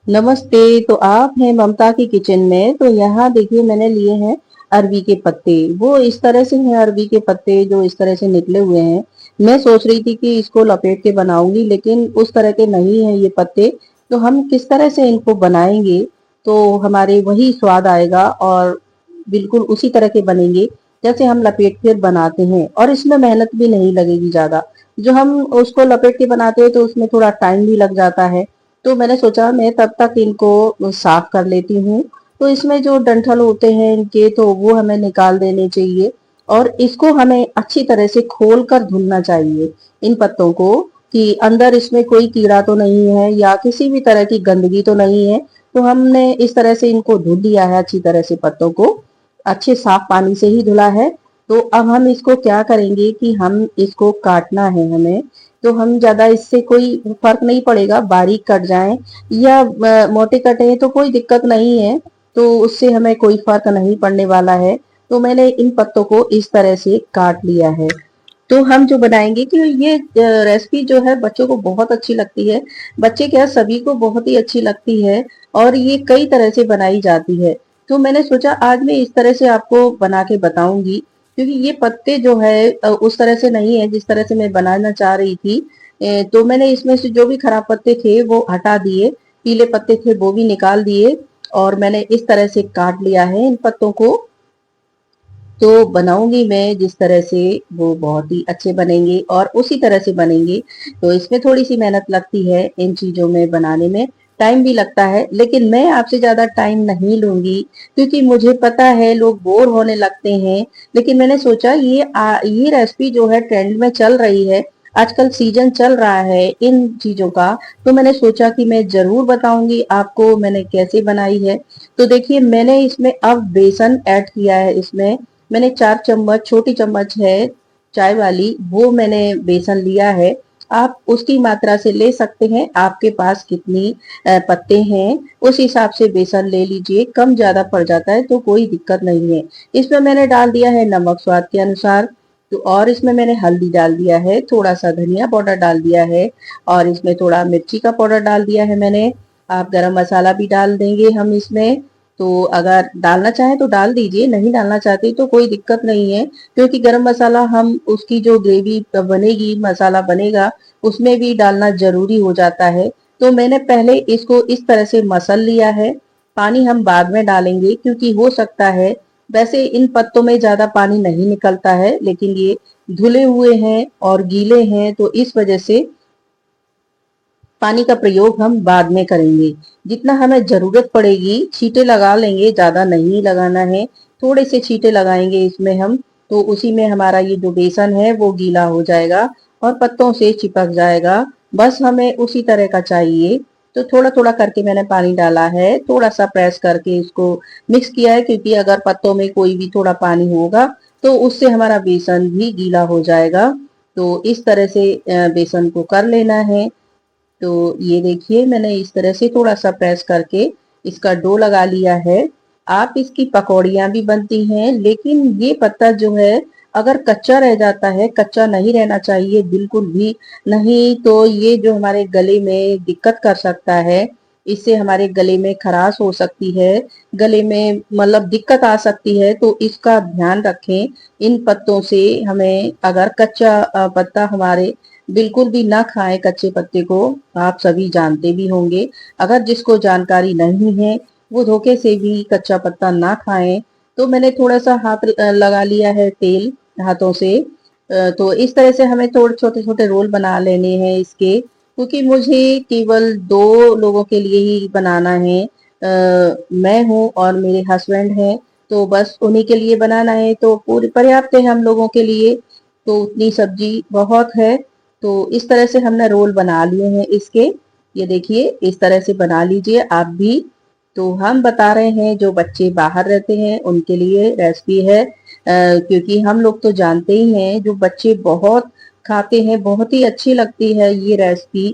नमस्ते। तो आप हैं ममता की किचन में। तो यहाँ देखिए मैंने लिए हैं अरबी के पत्ते। वो इस तरह से हैं अरबी के पत्ते जो इस तरह से निकले हुए हैं। मैं सोच रही थी कि इसको लपेट के बनाऊंगी, लेकिन उस तरह के नहीं है ये पत्ते। तो हम किस तरह से इनको बनाएंगे तो हमारे वही स्वाद आएगा और बिल्कुल उसी तरह के बनेंगे जैसे हम लपेट के बनाते हैं, और इसमें मेहनत भी नहीं लगेगी ज्यादा। जो हम उसको लपेट के बनाते हैं तो उसमें थोड़ा टाइम भी लग जाता है। तो मैंने सोचा मैं तब तक इनको साफ कर लेती हूँ। तो इसमें जो डंठल होते हैं इनके तो वो हमें निकाल देने चाहिए, और इसको हमें अच्छी तरह से खोल कर धुलना चाहिए इन पत्तों को, कि अंदर इसमें कोई कीड़ा तो नहीं है या किसी भी तरह की गंदगी तो नहीं है। तो हमने इस तरह से इनको धुल लिया है अच्छी तरह से, पत्तों को अच्छे साफ पानी से ही धुला है। तो अब हम इसको क्या करेंगे कि हम इसको काटना है हमें। तो हम ज्यादा इससे कोई फर्क नहीं पड़ेगा, बारीक कट जाए या मोटे कटे तो कोई दिक्कत नहीं है। तो उससे हमें कोई फर्क नहीं पड़ने वाला है। तो मैंने इन पत्तों को इस तरह से काट लिया है। तो हम जो बनाएंगे कि ये रेसिपी जो है बच्चों को बहुत अच्छी लगती है। बच्चे क्या, सभी को बहुत ही अच्छी लगती है, और ये कई तरह से बनाई जाती है। तो मैंने सोचा आज मैं इस तरह से आपको बना के बताऊंगी, क्योंकि ये पत्ते जो है उस तरह से नहीं है जिस तरह से मैं बनाना चाह रही थी। तो मैंने इसमें से जो भी खराब पत्ते थे वो हटा दिए, पीले पत्ते थे वो भी निकाल दिए, और मैंने इस तरह से काट लिया है इन पत्तों को। तो बनाऊंगी मैं जिस तरह से, वो बहुत ही अच्छे बनेंगे और उसी तरह से बनेंगे। तो इसमें थोड़ी सी मेहनत लगती है इन चीजों में बनाने में, टाइम भी लगता है, लेकिन मैं आपसे ज्यादा टाइम नहीं लूंगी, क्योंकि मुझे पता है लोग बोर होने लगते हैं। लेकिन मैंने सोचा ये रेसिपी जो है ट्रेंड में चल रही है, आजकल सीजन चल रहा है इन चीजों का। तो मैंने सोचा कि मैं जरूर बताऊंगी आपको मैंने कैसे बनाई है। तो देखिए मैंने इसमें अब बेसन ऐड किया है। इसमें मैंने 4 चम्मच, छोटी चम्मच है चाय वाली, वो मैंने बेसन लिया है। आप उसकी मात्रा से ले सकते हैं, आपके पास कितनी पत्ते हैं उस हिसाब से बेसन ले लीजिए। कम ज्यादा पड़ जाता है तो कोई दिक्कत नहीं है। इसमें मैंने डाल दिया है नमक स्वाद के अनुसार। तो और इसमें मैंने हल्दी डाल दिया है, थोड़ा सा धनिया पाउडर डाल दिया है, और इसमें थोड़ा मिर्ची का पाउडर डाल दिया है मैंने। आप गरम मसाला भी डाल देंगे हम इसमें। तो अगर डालना चाहे तो डाल दीजिए, नहीं डालना चाहते तो कोई दिक्कत नहीं है, क्योंकि गरम मसाला हम उसकी जो ग्रेवी बनेगी, मसाला बनेगा, उसमें भी डालना जरूरी हो जाता है। तो मैंने पहले इसको इस तरह से मसल लिया है। पानी हम बाद में डालेंगे, क्योंकि हो सकता है, वैसे इन पत्तों में ज्यादा पानी नहीं निकलता है, लेकिन ये धुले हुए हैं और गीले हैं तो इस वजह से पानी का प्रयोग हम बाद में करेंगे। जितना हमें जरूरत पड़ेगी छींटे लगा लेंगे, ज्यादा नहीं लगाना है, थोड़े से छींटे लगाएंगे इसमें हम। तो उसी में हमारा ये जो बेसन है वो गीला हो जाएगा और पत्तों से चिपक जाएगा। बस हमें उसी तरह का चाहिए। तो थोड़ा थोड़ा करके मैंने पानी डाला है, थोड़ा सा प्रेस करके इसको मिक्स किया है, क्योंकि अगर पत्तों में कोई भी थोड़ा पानी होगा तो उससे हमारा बेसन भी गीला हो जाएगा। तो इस तरह से बेसन को कर लेना है। तो ये देखिए मैंने इस तरह से थोड़ा सा प्रेस करके इसका डो लगा लिया है। आप इसकी पकौड़ियां भी बनती हैं, लेकिन ये पत्ता जो है अगर कच्चा रह जाता है, कच्चा नहीं रहना चाहिए बिल्कुल भी नहीं, तो ये जो हमारे गले में दिक्कत कर सकता है। इससे हमारे गले में खराश हो सकती है, गले में मतलब दिक्कत आ सकती है। तो इसका ध्यान रखें। इन पत्तों से हमें, अगर कच्चा पत्ता हमारे, बिल्कुल भी ना खाएं कच्चे पत्ते को। आप सभी जानते भी होंगे, अगर जिसको जानकारी नहीं है वो धोखे से भी कच्चा पत्ता ना खाएं। तो मैंने थोड़ा सा हाथ लगा लिया है तेल हाथों से। तो इस तरह से हमें थोड़े छोटे छोटे रोल बना लेने हैं इसके, क्योंकि मुझे केवल 2 लोगों के लिए ही बनाना है। मैं हूँ और मेरे हस्बैंड हैं, तो बस उन्हीं के लिए बनाना है, तो पूरी पर्याप्त है हम लोगों के लिए। तो उतनी सब्जी बहुत है। तो इस तरह से हमने रोल बना लिए हैं इसके। ये देखिए इस तरह से बना लीजिए आप भी। तो हम बता रहे हैं जो बच्चे बाहर रहते हैं उनके लिए रेसिपी है, क्योंकि हम लोग तो जानते ही हैं जो बच्चे बहुत खाते हैं, बहुत ही अच्छी लगती है ये रेसिपी।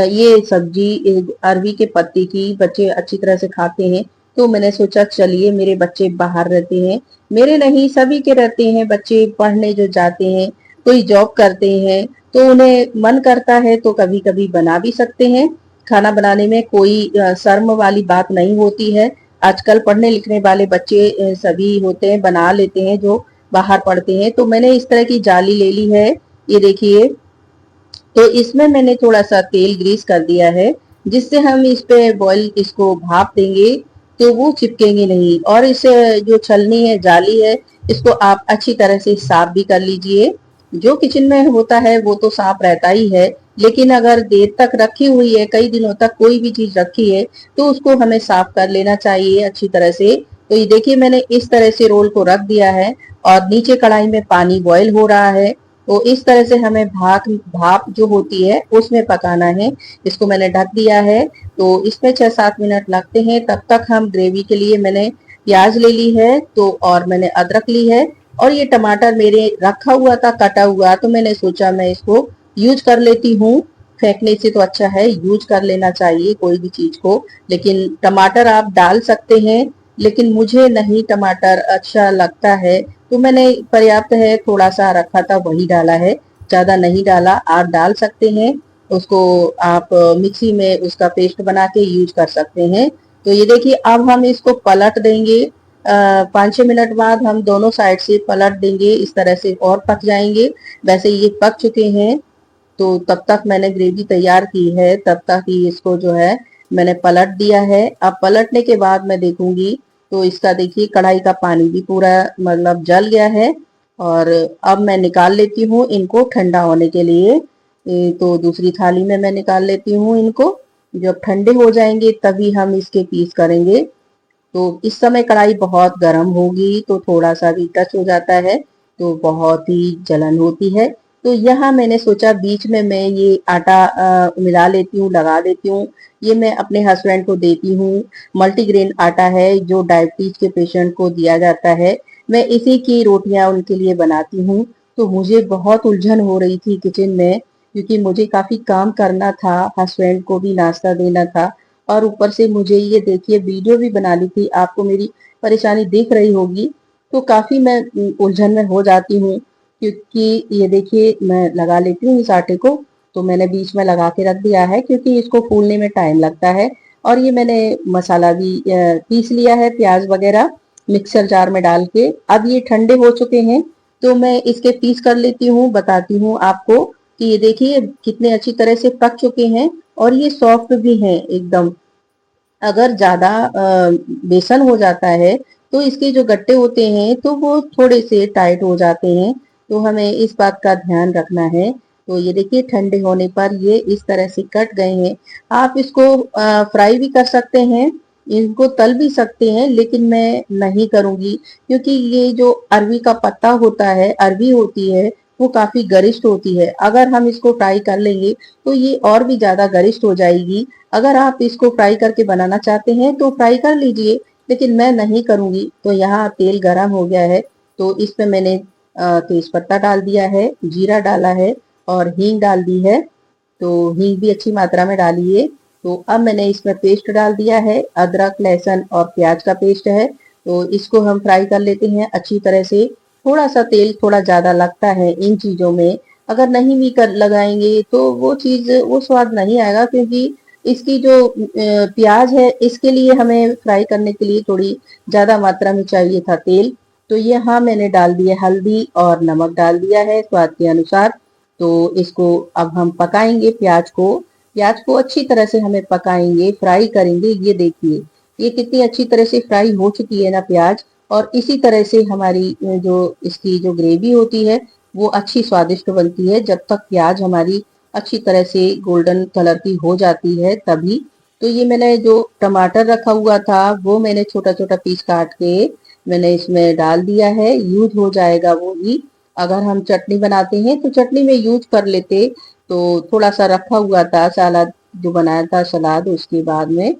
ये सब्जी अरबी के पत्ते की बच्चे अच्छी तरह से खाते हैं। तो मैंने सोचा चलिए, मेरे बच्चे बाहर रहते हैं, मेरे नहीं सभी के रहते हैं, बच्चे पढ़ने जो जाते हैं, कोई जॉब करते हैं, तो उन्हें मन करता है तो कभी कभी बना भी सकते हैं। खाना बनाने में कोई शर्म वाली बात नहीं होती है। आजकल पढ़ने लिखने वाले बच्चे सभी होते हैं, बना लेते हैं जो बाहर पढ़ते हैं। तो मैंने इस तरह की जाली ले ली है, ये देखिए। तो इसमें मैंने थोड़ा सा तेल ग्रीस कर दिया है, जिससे हम इस पे बॉईल इसको भाप देंगे तो वो चिपकेंगे नहीं। और इस जो छलनी है, जाली है, इसको आप अच्छी तरह से साफ भी कर लीजिए। जो किचन में होता है वो तो साफ रहता ही है, लेकिन अगर देर तक रखी हुई है, कई दिनों तक कोई भी चीज रखी है, तो उसको हमें साफ कर लेना चाहिए अच्छी तरह से। तो ये देखिए, मैंने इस तरह से रोल को रख दिया है और नीचे कढ़ाई में पानी बॉईल हो रहा है। तो इस तरह से हमें भाप भाप जो होती है उसमें पकाना है। इसको मैंने ढक दिया है। तो इसमें 6-7 मिनट लगते हैं। तब तक हम ग्रेवी के लिए मैंने प्याज ले ली है, तो और मैंने अदरक ली है, और ये टमाटर मेरे रखा हुआ था कटा हुआ, तो मैंने सोचा मैं इसको यूज कर लेती हूँ। फेंकने से तो अच्छा है यूज कर लेना चाहिए कोई भी चीज को। लेकिन टमाटर आप डाल सकते हैं, लेकिन मुझे नहीं टमाटर अच्छा लगता है, तो मैंने पर्याप्त है थोड़ा सा रखा था वही डाला है, ज्यादा नहीं डाला। आप डाल सकते हैं उसको, आप मिक्सी में उसका पेस्ट बना के यूज कर सकते हैं। तो ये देखिए, अब हम इसको पलट देंगे। 5-6 मिनट बाद हम दोनों साइड से पलट देंगे, इस तरह से और पक जाएंगे। वैसे ये पक चुके हैं। तो तब तक मैंने ग्रेवी तैयार की है, तब तक ही इसको जो है मैंने पलट दिया है। अब पलटने के बाद मैं देखूंगी, तो इसका देखिए कढ़ाई का पानी भी पूरा मतलब जल गया है। और अब मैं निकाल लेती हूँ इनको ठंडा होने के लिए। तो दूसरी थाली में मैं निकाल लेती हूँ इनको। जब ठंडे हो जाएंगे तभी हम इसके पीस करेंगे। तो इस समय कढ़ाई बहुत गर्म होगी, तो थोड़ा सा भी टच हो जाता है तो बहुत ही जलन होती है। तो यहाँ मैंने सोचा बीच में मैं ये आटा मिला लेती हूँ, लगा देती हूँ। ये मैं अपने हस्बैंड को देती हूँ। मल्टीग्रेन आटा है जो डायबिटीज के पेशेंट को दिया जाता है। मैं इसी की रोटियां उनके लिए बनाती हूँ। तो मुझे बहुत उलझन हो रही थी किचन में, क्योंकि मुझे काफी काम करना था, हस्बैंड को भी नाश्ता देना था, और ऊपर से मुझे ये देखिए वीडियो भी बनानी थी। आपको मेरी परेशानी दिख रही होगी। तो काफी मैं उलझन में हो जाती हूँ, क्योंकि ये देखिए मैं लगा लेती हूँ इस आटे को। तो मैंने बीच में लगा के रख दिया है, क्योंकि इसको फूलने में टाइम लगता है। और ये मैंने मसाला भी पीस लिया है, प्याज वगैरह मिक्सर जार में डाल के। अब ये ठंडे हो चुके हैं, तो मैं इसके पीस कर लेती हूँ, बताती हूँ आपको कि ये देखिए कितने अच्छी तरह से पक चुके हैं, और ये सॉफ्ट भी हैं एकदम। अगर ज्यादा बेसन हो जाता है तो इसके जो गट्टे होते हैं तो वो थोड़े से टाइट हो जाते हैं। तो हमें इस बात का ध्यान रखना है। तो ये देखिए ठंडे होने पर ये इस तरह से कट गए हैं। आप इसको फ्राई भी कर सकते हैं, इनको तल भी सकते हैं, लेकिन मैं नहीं करूंगी, क्योंकि ये जो अरवी का पत्ता होता है, अरवी होती है, वो काफी गरिष्ठ होती है। अगर हम इसको फ्राई कर लेंगे तो ये और भी ज्यादा गरिष्ठ हो जाएगी। अगर आप इसको फ्राई करके बनाना चाहते हैं तो फ्राई कर लीजिए, लेकिन मैं नहीं करूंगी। तो यहाँ तेल गरम हो गया है, तो इसमें मैंने तेज पत्ता डाल दिया है, जीरा डाला है, और हींग डाल दी है। तो हींग भी अच्छी मात्रा में डालिए। तो अब मैंने इसमें पेस्ट डाल दिया है, अदरक लहसुन और प्याज का पेस्ट है। तो इसको हम फ्राई कर लेते हैं अच्छी तरह से। थोड़ा सा तेल थोड़ा ज्यादा लगता है इन चीजों में। अगर नहीं भी कर लगाएंगे तो वो चीज वो स्वाद नहीं आएगा, क्योंकि इसकी जो प्याज है इसके लिए हमें फ्राई करने के लिए थोड़ी ज्यादा मात्रा में चाहिए था तेल। तो ये हाँ मैंने डाल दिया, हल्दी और नमक डाल दिया है स्वाद के अनुसार। तो इसको अब हम पकाएंगे प्याज को अच्छी तरह से हमें पकाएंगे, फ्राई करेंगे। ये देखिए ये कितनी अच्छी तरह से फ्राई हो चुकी है ना प्याज। और इसी तरह से हमारी जो इसकी जो ग्रेवी होती है वो अच्छी स्वादिष्ट बनती है, जब तक प्याज हमारी अच्छी तरह से गोल्डन कलर की हो जाती है तभी। तो ये मैंने जो टमाटर रखा हुआ था वो मैंने छोटा छोटा पीस काट के मैंने इसमें डाल दिया है, यूज हो जाएगा वो ही। अगर हम चटनी बनाते हैं तो चटनी में यूज कर लेते। तो थोड़ा सा रखा हुआ था सलाद, जो बनाया था सलाद, उसके बाद में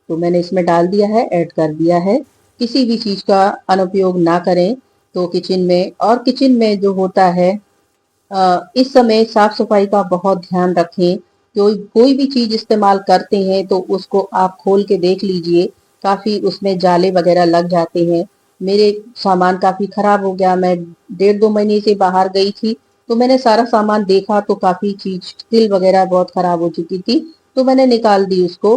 तो मैंने इसमें डाल दिया है, ऐड कर दिया है। किसी भी चीज का अनुपयोग ना करें तो किचन में, और किचन में जो होता है इस समय साफ सफाई का बहुत ध्यान रखें। कोई भी चीज इस्तेमाल करते हैं तो उसको आप खोल के देख लीजिए, काफी उसमें जाले वगैरह लग जाते हैं। मेरे सामान काफी खराब हो गया, मैं 1.5-2 महीने से बाहर गई थी, तो मैंने सारा सामान देखा तो काफी चीज तिल वगैरह बहुत खराब हो चुकी थी। तो मैंने निकाल दी उसको।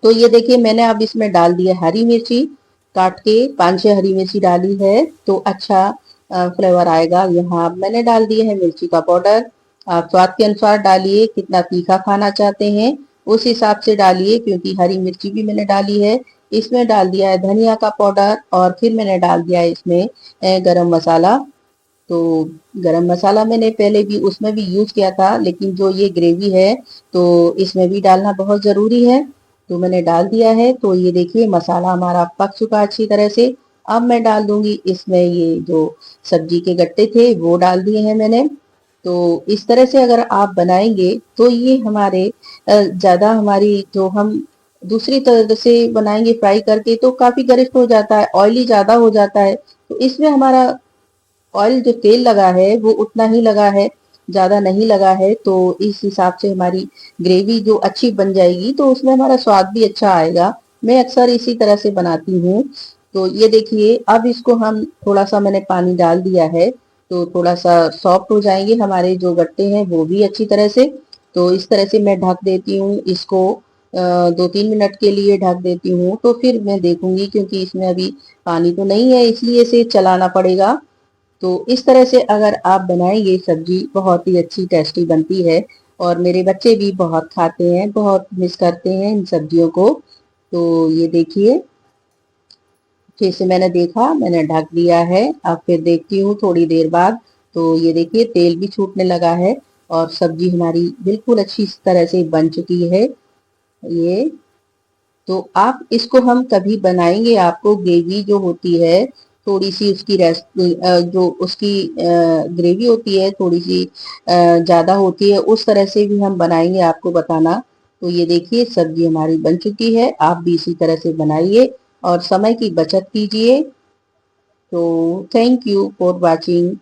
तो ये देखिए मैंने अब इसमें डाल दिया हरी मिर्ची, काट के 5-6 हरी मिर्ची डाली है तो अच्छा फ्लेवर आएगा। यहाँ अब मैंने डाल दिया है मिर्ची का पाउडर। आप स्वाद के अनुसार डालिए, कितना तीखा खाना चाहते हैं उस हिसाब से डालिए, क्योंकि हरी मिर्ची भी मैंने डाली है। इसमें डाल दिया है धनिया का पाउडर और फिर मैंने डाल दिया है इसमें गरम मसाला। तो गरम मसाला मैंने पहले भी उसमें भी यूज किया था, लेकिन जो ये ग्रेवी है तो इसमें भी डालना बहुत जरूरी है। तो मैंने डाल दिया है। तो ये देखिए मसाला हमारा पक चुका है अच्छी तरह से। अब मैं डाल दूंगी इसमें ये जो सब्जी के गट्टे थे वो डाल दिए हैं मैंने। तो इस तरह से अगर आप बनाएंगे तो ये हमारे ज्यादा हमारी जो हम दूसरी तरह से बनाएंगे फ्राई करके तो काफी गरिष्ठ हो जाता है, ऑयली ज्यादा हो जाता है। तो इसमें हमारा ऑयल जो तेल लगा है वो उतना ही लगा है, ज्यादा नहीं लगा है। तो इस हिसाब से हमारी ग्रेवी जो अच्छी बन जाएगी तो उसमें हमारा स्वाद भी अच्छा आएगा। मैं अक्सर इसी तरह से बनाती हूँ। तो ये देखिए अब इसको हम थोड़ा सा मैंने पानी डाल दिया है तो थोड़ा सा सॉफ्ट हो जाएंगे हमारे जो गट्टे हैं वो भी अच्छी तरह से। तो इस तरह से मैं ढक देती हूँ इसको, 2-3 मिनट के लिए ढक देती हूँ। तो फिर मैं देखूंगी, क्योंकि इसमें अभी पानी तो नहीं है इसलिए इसे चलाना पड़ेगा। तो इस तरह से अगर आप बनाएं ये सब्जी बहुत ही अच्छी टेस्टी बनती है और मेरे बच्चे भी बहुत खाते हैं, बहुत मिस करते हैं इन सब्जियों को। तो ये देखिए फिर से मैंने देखा, मैंने ढक दिया है। अब फिर देखती हूँ थोड़ी देर बाद। तो ये देखिए तेल भी छूटने लगा है और सब्जी हमारी बिल्कुल अच्छी तरह से बन चुकी है। ये तो आप इसको हम कभी बनाएंगे आपको ग्रेवी जो होती है थोड़ी सी उसकी जो उसकी ग्रेवी होती है थोड़ी सी ज्यादा होती है, उस तरह से भी हम बनाएंगे आपको बताना। तो ये देखिए सब्जी हमारी बन चुकी है, आप भी इसी तरह से बनाइए और समय की बचत कीजिए। तो थैंक यू फॉर वॉचिंग।